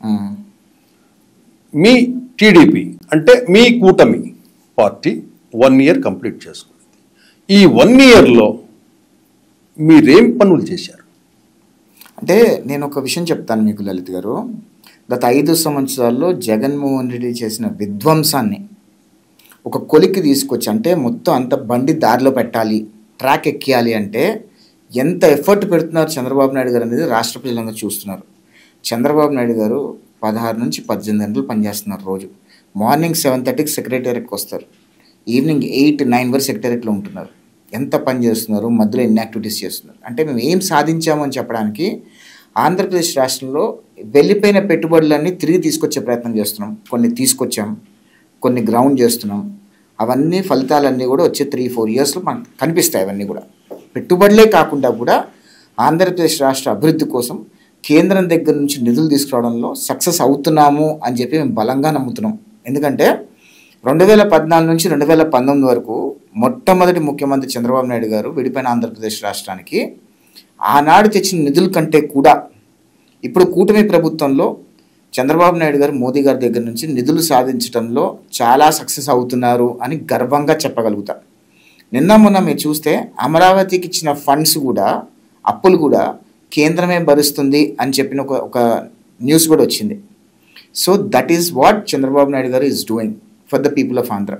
ఉమ్. మీ TDP అంటే మీ కూటమి party 1 year complete చేసుకుంది. ఈ 1 ఇయర్లో మీరేం పనులు చేశారు? అంటే నేను ఒక విషయం చెప్తాను మీకు లలిత్ గారు. గత 5 సంవత్సరాల్లో జగన్మోహన్ రెడ్డి చేసిన విధ్వంసాన్ని ఒక కొలిక్కి తీసుకొచ్చి, అంటే మొత్తం అంత బండి దారిలో పెట్టాలి, ట్రాక్ ఎక్కియాలి అంటే ఎంత ఎఫర్ట్ పెడుతున్నారు చంద్రబాబు నాయుడు గారు అనేది రాష్ట్ర ప్రజలందరూ చూస్తున్నారు. చంద్రబాబు నాయుడు గారు 16 నుంచి 18 గంటలు పనిచేస్తున్నారు రోజు. మార్నింగ్ 7:30కి సెక్రటేరియట్కి వస్తారు, ఈవినింగ్ 8-9 వరకు సెక్రటేరియట్లో ఉంటున్నారు. ఎంత పని చేస్తున్నారు, మధ్యలో ఎన్ని యాక్టివిటీస్ చేస్తున్నారు అంటే మేము ఏం సాధించామని చెప్పడానికి ఆంధ్రప్రదేశ్ రాష్ట్రంలో వెళ్ళిపోయిన పెట్టుబడులన్నీ తిరిగి తీసుకొచ్చే ప్రయత్నం చేస్తున్నాం. కొన్ని తీసుకొచ్చాం, కొన్ని గ్రౌండ్ చేస్తున్నాం. అవన్నీ ఫలితాలన్నీ కూడా వచ్చే 3-4 ఇయర్స్లో మనకు కనిపిస్తాయి. అవన్నీ కూడా పెట్టుబడులే కాకుండా కూడా ఆంధ్రప్రదేశ్ రాష్ట్ర అభివృద్ధి కోసం కేంద్రం దగ్గర నుంచి నిధులు తీసుకురావడంలో సక్సెస్ అవుతున్నాము అని చెప్పి మేము బలంగా నమ్ముతున్నాం. ఎందుకంటే 2014 నుంచి 2019 వరకు మొట్టమొదటి ముఖ్యమంత్రి చంద్రబాబు నాయుడు గారు విడిపోయిన ఆంధ్రప్రదేశ్ రాష్ట్రానికి ఆనాడు తెచ్చిన నిధుల కంటే కూడా ఇప్పుడు కూటమి ప్రభుత్వంలో చంద్రబాబు నాయుడు గారు మోదీ గారి దగ్గర నుంచి నిధులు సాధించడంలో చాలా సక్సెస్ అవుతున్నారు అని గర్వంగా చెప్పగలుగుతా. నిన్న మొన్న మీరు చూస్తే అమరావతికి ఇచ్చిన ఫండ్స్ కూడా, అప్పులు కూడా కేంద్రమే భరిస్తుంది అని చెప్పిన ఒక న్యూస్ కూడా వచ్చింది. So that is what Chandrababu Naidu garu is doing for the people of Andhra.